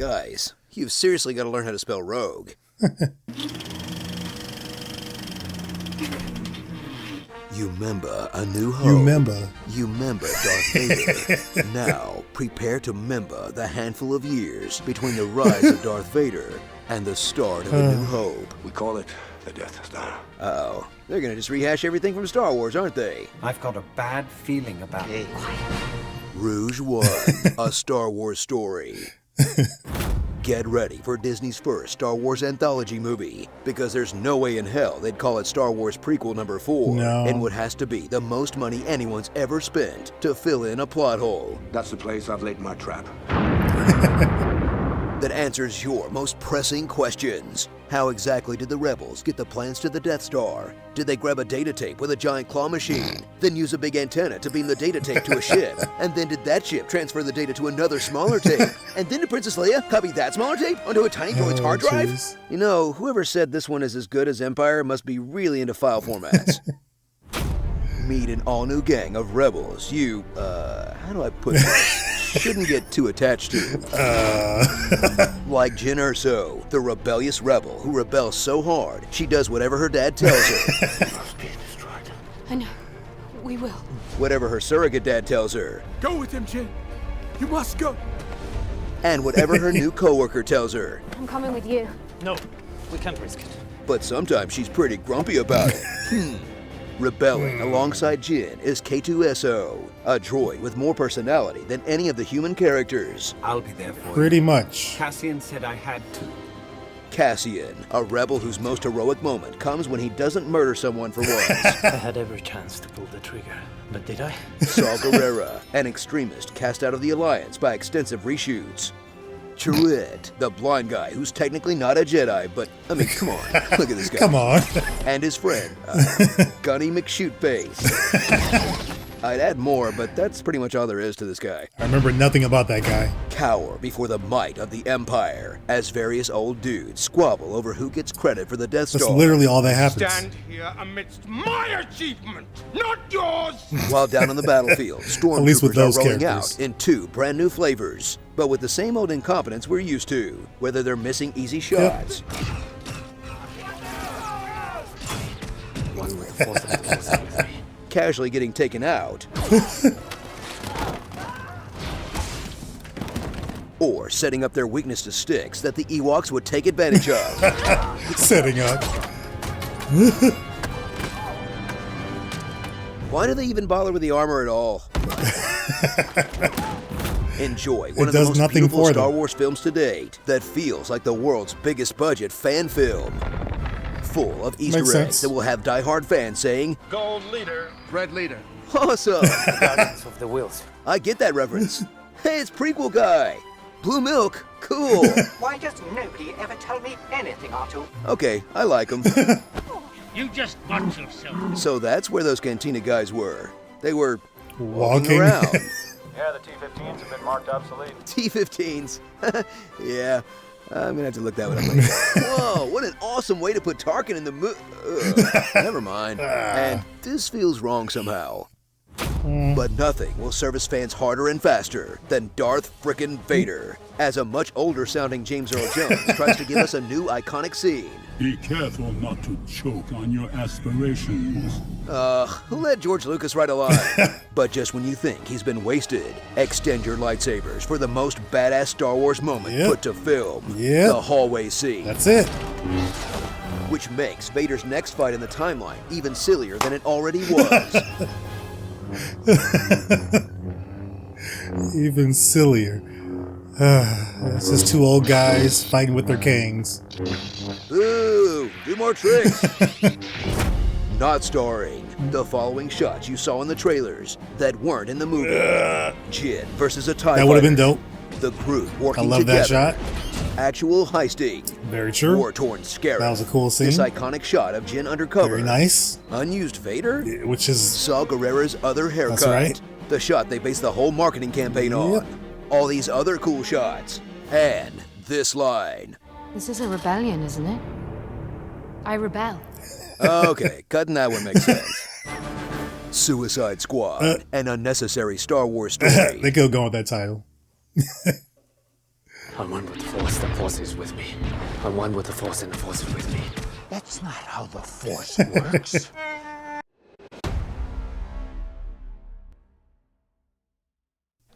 Guys, you've seriously got to learn how to spell rogue. You remember A New Hope. You remember Darth Vader. Now, prepare to remember the handful of years between the rise of Darth Vader and the start of A New Hope. We call it the Death Star. Uh-oh. They're gonna just rehash everything from Star Wars, aren't they? I've got a bad feeling about it. Rouge One, a Star Wars story. Get ready for Disney's first Star Wars anthology movie, because there's no way in hell they'd call it Star Wars Prequel number 4 in what has to be the most money anyone's ever spent to fill in a plot hole. That's the place I've laid my trap. That answers your most pressing questions. How exactly did the rebels get the plans to the Death Star? Did they grab a data tape with a giant claw machine, then use a big antenna to beam the data tape to a ship? And then did that ship transfer the data to another smaller tape? And then did Princess Leia copy that smaller tape onto a tiny droid's hard drive? Geez. You know, whoever said this one is as good as Empire must be really into file formats. Meet an all-new gang of rebels you, how do I put this? Shouldn't get too attached to. Like Jyn Erso, the rebellious rebel who rebels so hard she does whatever her dad tells her. Must be destroyed. I know. We will. Whatever her surrogate dad tells her. Go with him, Jyn. You must go. And whatever her new coworker tells her. I'm coming with you. No, we can't risk it. But sometimes she's pretty grumpy about it. Rebelling alongside Jyn is K2SO, a droid with more personality than any of the human characters. I'll be there for you. Pretty much. Cassian said I had to. Cassian, a rebel whose most heroic moment comes when he doesn't murder someone for once. I had every chance to pull the trigger, but did I? Saw Gerrera, an extremist cast out of the Alliance by extensive reshoots. Chirrut, the blind guy who's technically not a Jedi, but, I mean, come on, look at this guy. Come on. And his friend, Gunny McShootface. I'd add more, but that's pretty much all there is to this guy. I remember nothing about that guy. Cower before the might of the Empire, as various old dudes squabble over who gets credit for the Death Star. That's literally all that happens. Stand here amidst my achievement, not yours. While down on the battlefield, least with stormtroopers those are rolling characters. out in 2 brand new flavors, but with the same old incompetence we're used to, whether they're missing easy shots. One with the force that kills everything. Casually getting taken out, or setting up their weakness to sticks that the Ewoks would take advantage of. Setting up. Why do they even bother with the armor at all? Enjoy one of the does most nothing beautiful for Star them. Wars films to date that feels like the world's biggest budget fan film. Full of Easter Makes eggs sense. that will have die-hard fans saying, Gold leader, red leader. awesome! Guardians of the Wheels. I get that reference. Hey, it's prequel guy. Blue milk, cool. Why does nobody ever tell me anything, Artu? Okay, I like him. You just watch yourself. So that's where those Cantina guys were. They were Walking. around. Yeah, the T-15s have been marked obsolete. T-15s. Yeah, I'm gonna have to look that one up later. Whoa, what an awesome way to put Tarkin in the never mind. And this feels wrong somehow. But nothing will service fans harder and faster than Darth frickin' Vader, as a much older sounding James Earl Jones tries to give us a new iconic scene. Be careful not to choke on your aspirations. Who let George Lucas write a line? But just when you think he's been wasted, extend your lightsabers for the most badass Star Wars moment put to film. The hallway scene. That's it. Which makes Vader's next fight in the timeline even sillier than it already was. Even sillier. It's just 2 old guys fighting with their canes. Ooh, do more tricks. Not starring the following shots you saw in the trailers that weren't in the movie. Jyn versus a TIE That would have been fighter. dope. The group working I love together. that shot. Actual heisting. Very true. War-torn Scarab. That was a cool scene. This iconic shot of Jyn undercover. Very nice. Unused Vader. Which is Saw Gerrera's other haircut. That's right. The shot they based the whole marketing campaign on. All these other cool shots. And this line. This is a rebellion, isn't it? I rebel. Okay, cutting that one makes sense. Suicide Squad, an unnecessary Star Wars story. They could go with that title. I'm one with the force. Force, the Force is with me. I'm one with the Force, and the Force is with me. That's not how the Force works.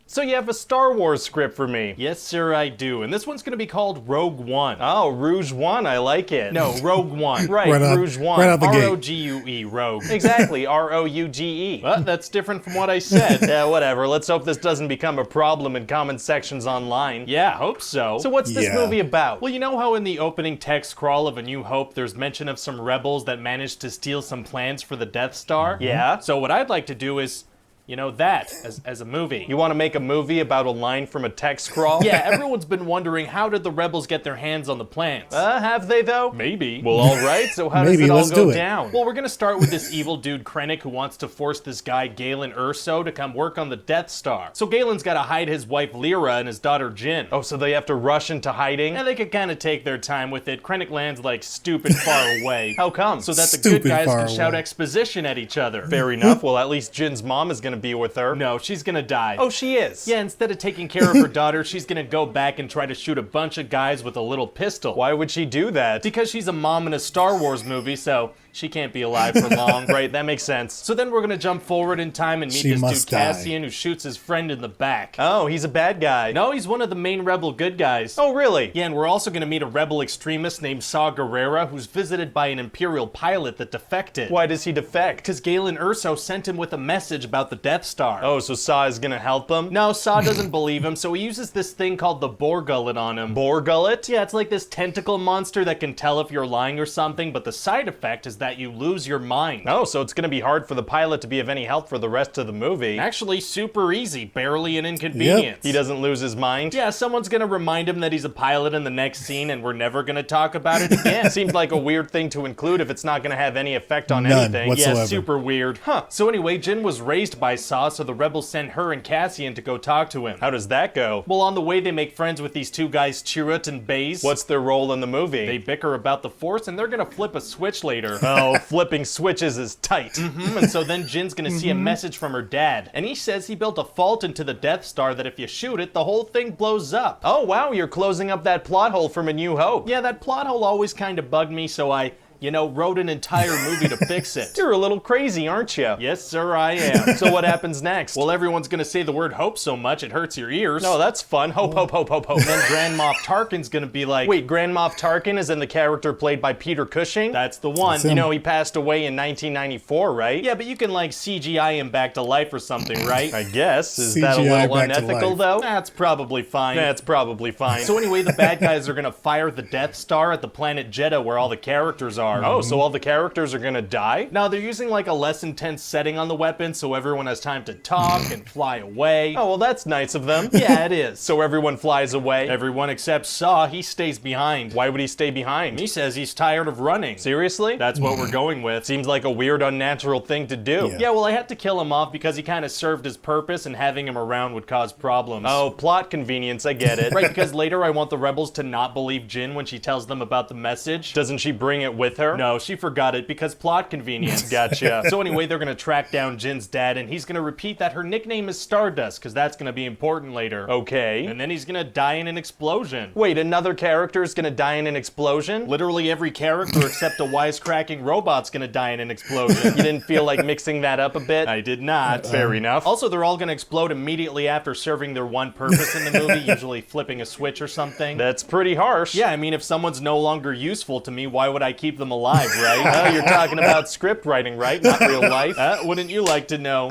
So you have a Star Wars script for me? Yes, sir, I do. And this one's gonna be called Rogue One. Oh, Rouge One, I like it. No, Rogue One. Right, Rouge One. Right out the gate. R-O-G-U-E, Rogue. Exactly, R-O-U-G-E. Well, that's different from what I said. Yeah, whatever. Let's hope this doesn't become a problem in comment sections online. Yeah, hope so. So what's this movie about? Well, you know how in the opening text scrawl of A New Hope, there's mention of some rebels that managed to steal some plans for the Death Star? Yeah. So what I'd like to do is, you know, that as a movie. You want to make a movie about a line from a text scrawl? Yeah, everyone's been wondering, how did the rebels get their hands on the plans? Have they though? Maybe. Well, all right, so how does it all go down? Well, we're gonna start with this evil dude Krennic who wants to force this guy Galen Erso to come work on the Death Star. So Galen's gotta hide his wife Lyra and his daughter Jyn. Oh, so they have to rush into hiding? And they could kind of take their time with it. Krennic lands like stupid far away. How come? So that the good guys can shout exposition at each other. Fair enough. Well, at least Jyn's mom is gonna be with her. No, she's gonna die. Oh, she is? Yeah, instead of taking care of her daughter, she's gonna go back and try to shoot a bunch of guys with a little pistol. Why would she do that? Because she's a mom in a Star Wars movie, so she can't be alive for long. Right, that makes sense. So then we're gonna jump forward in time and meet this dude Cassian who shoots his friend in the back. Oh, he's a bad guy. No, he's one of the main rebel good guys. Oh, really? Yeah, and we're also gonna meet a rebel extremist named Saw Gerrera who's visited by an Imperial pilot that defected. Why does he defect? Because Galen Erso sent him with a message about the Death Star. Oh, so Saw is gonna help him? No, Saw doesn't believe him, so he uses this thing called the Boar Gullet on him. Boar Gullet? Yeah, it's like this tentacle monster that can tell if you're lying or something, but the side effect is that you lose your mind. Oh, so it's gonna be hard for the pilot to be of any help for the rest of the movie. Actually, super easy, barely an inconvenience. He doesn't lose his mind? Yeah, someone's gonna remind him that he's a pilot in the next scene and we're never gonna talk about it again. Seems like a weird thing to include if it's not gonna have any effect on anything. Whatsoever. Yeah, super weird. Huh. So anyway, Jyn was raised by Saw, so the rebels sent her and Cassian to go talk to him. How does that go? Well, on the way they make friends with these two guys, Chirrut and Baze. What's their role in the movie? They bicker about the Force and they're gonna flip a switch later. Oh, flipping switches is tight. And so then Jyn's gonna see a message from her dad. And he says he built a fault into the Death Star that if you shoot it, the whole thing blows up. Oh wow, you're closing up that plot hole from A New Hope. Yeah, that plot hole always kind of bugged me, so I wrote an entire movie to fix it. You're a little crazy, aren't you? Yes, sir, I am. So what happens next? Well, everyone's gonna say the word hope so much it hurts your ears. No, that's fun. Hope, hope, hope, hope, hope. And then Grand Moff Tarkin's gonna be like, wait, Grand Moff Tarkin is in the character played by Peter Cushing? That's the one. You know, he passed away in 1994, right? Yeah, but you can like CGI him back to life or something, right? I guess. Is that a little unethical though? That's probably fine. That's probably fine. So anyway, the bad guys are gonna fire the Death Star at the planet Jeddah where all the characters are. Oh, so all the characters are gonna die? No, they're using like a less intense setting on the weapon so everyone has time to talk and fly away. Oh, well that's nice of them. Yeah, it is. So everyone flies away. Everyone except Saw, he stays behind. Why would he stay behind? He says he's tired of running. Seriously? That's what we're going with. Seems like a weird, unnatural thing to do. Yeah, well I had to kill him off because he kind of served his purpose and having him around would cause problems. Oh, plot convenience, I get it. Right, because later I want the rebels to not believe Jyn when she tells them about the message. Doesn't she bring it with her? No, she forgot it because plot convenience. Gotcha. So anyway, they're gonna track down Jyn's dad and he's gonna repeat that her nickname is Stardust because that's gonna be important later. Okay. And then he's gonna die in an explosion. Wait, another character is gonna die in an explosion? Literally every character except a wisecracking robot's gonna die in an explosion. You didn't feel like mixing that up a bit? I did not. Fair enough. Also, they're all gonna explode immediately after serving their one purpose in the movie, usually flipping a switch or something. That's pretty harsh. Yeah, I mean, if someone's no longer useful to me, why would I keep them alive, right? You're talking about script writing, right? Not real life. Wouldn't you like to know?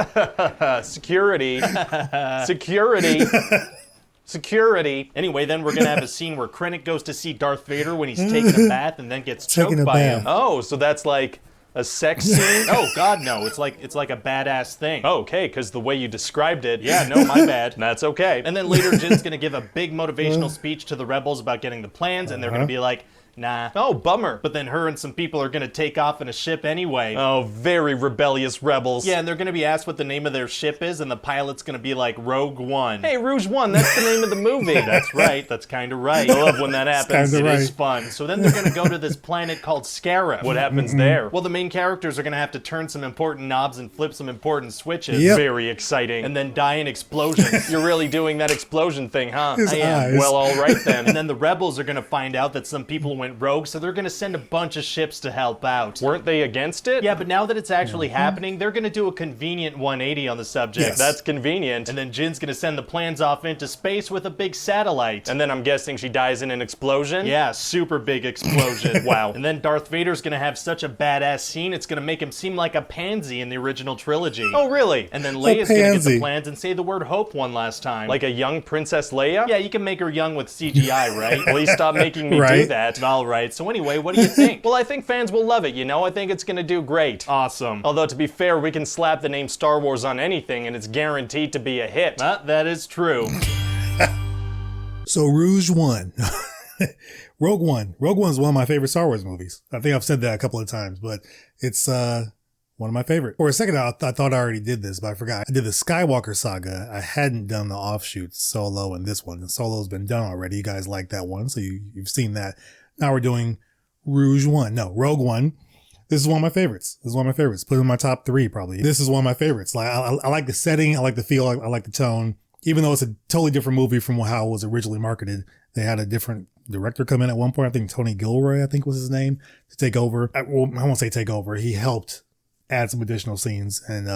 Security. Security. Security. Anyway, then we're gonna have a scene where Krennic goes to see Darth Vader when he's taking a bath and then gets choked by him. Oh, so that's like a sex scene? Oh God, no. It's like a badass thing. Oh, okay, because the way you described it. Yeah, no, my bad. That's okay. And then later, Jyn's gonna give a big motivational speech to the rebels about getting the plans, and they're gonna be like, Nah. Oh, bummer. But then her and some people are gonna take off in a ship anyway. Oh, very rebellious rebels. Yeah, and they're gonna be asked what the name of their ship is, and the pilot's gonna be like Rogue One. Hey, Rouge One, that's the name of the movie. That's right, that's kinda right. I love when that happens, it is fun. So then they're gonna go to this planet called Scarif. What happens there? Well, the main characters are gonna have to turn some important knobs and flip some important switches. Yep. Very exciting. And then die in explosions. You're really doing that explosion thing, huh? His I am. eyes. Well, all right then. And then the rebels are gonna find out that some people went rogue, so they're gonna send a bunch of ships to help out. Weren't they against it? Yeah, but now that it's actually happening, they're gonna do a convenient 180 on the subject. Yes. That's convenient. And then Jin's gonna send the plans off into space with a big satellite. And then I'm guessing she dies in an explosion? Yeah, super big explosion. Wow. And then Darth Vader's gonna have such a badass scene, it's gonna make him seem like a pansy in the original trilogy. Oh, really? And then Leia's gonna get the plans and say the word hope one last time. Like a young Princess Leia? Yeah, you can make her young with CGI, right? Please stop making me do that. All right, so anyway, what do you think? Well, I think fans will love it, you know? I think it's gonna do great. Awesome. Although, to be fair, we can slap the name Star Wars on anything and it's guaranteed to be a hit. That is true. So Rouge One. Rogue One. Rogue One is one of my favorite Star Wars movies. I think I've said that a couple of times, but it's one of my favorite. For a second, I thought I already did this, but I forgot. I did the Skywalker saga. I hadn't done the offshoots, Solo and this one. And Solo's been done already. You guys like that one, so you've seen that. Now we're doing Rouge One. No, Rogue One. This is one of my favorites. This is one of my favorites. Put it in my top 3 probably. This is one of my favorites. Like I like the setting. I like the feel. I like the tone. Even though it's a totally different movie from how it was originally marketed. They had a different director come in at one point. I think Tony Gilroy, I think was his name, to take over. Well, I won't say take over. He helped add some additional scenes and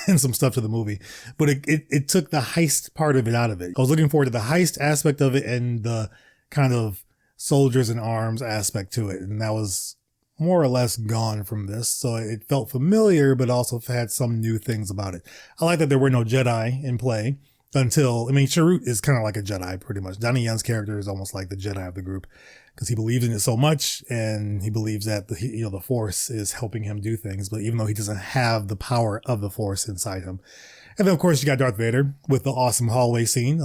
and some stuff to the movie. But it took the heist part of it out of it. I was looking forward to the heist aspect of it and the kind of soldiers in arms aspect to it. And that was more or less gone from this. So it felt familiar, but also had some new things about it. I like that there were no Jedi in play. Until, I mean, Chirrut is kind of like a Jedi, pretty much. Donnie Yen's character is almost like the Jedi of the group because he believes in it so much, and he believes that the Force is helping him do things. But even though he doesn't have the power of the Force inside him, and then of course you got Darth Vader with the awesome hallway scene,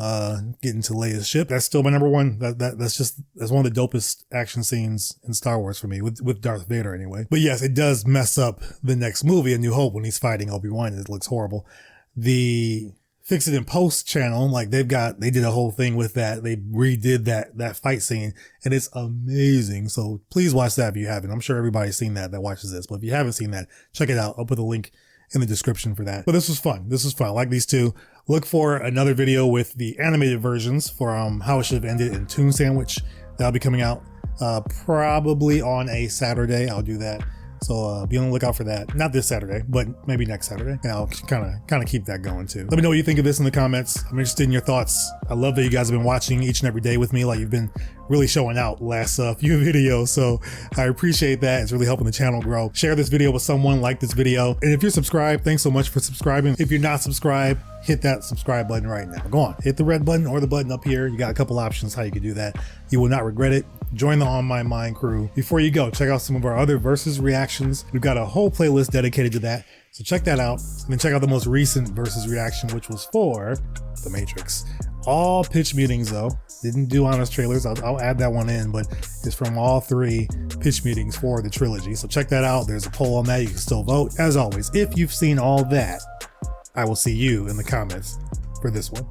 getting to Leia's ship. That's still my number one. That's one of the dopest action scenes in Star Wars for me with Darth Vader anyway. But yes, it does mess up the next movie, A New Hope, when he's fighting Obi-Wan. It looks horrible. The Fix It in Post channel, like they did a whole thing with that. They redid that fight scene and it's amazing. So please watch that if you haven't. I'm sure everybody's seen that watches this, but if you haven't seen that, check it out. I'll put the link in the description for that. But this was fun. I like these two. Look for another video with the animated versions for how it should have ended in Toon Sandwich. That'll be coming out probably on a Saturday. I'll do that. So be on the lookout for that. Not this Saturday, but maybe next Saturday. And I'll kind of keep that going too. Let me know what you think of this in the comments. I'm interested in your thoughts. I love that you guys have been watching each and every day with me. Like you've been really showing out the last few videos. So I appreciate that. It's really helping the channel grow. Share this video with someone, like this video. And if you're subscribed, thanks so much for subscribing. If you're not subscribed, hit that subscribe button right now. Go on, hit the red button or the button up here. You got a couple options how you can do that. You will not regret it. Join the On My Mind crew. Before you go, check out some of our other Versus reactions. We've got a whole playlist dedicated to that. So check that out. And then check out the most recent Versus reaction, which was for The Matrix. All pitch meetings though. Didn't do honest trailers. I'll add that one in, but it's from all 3 pitch meetings for the trilogy. So check that out. There's a poll on that. You can still vote. As always, if you've seen all that, I will see you in the comments for this one.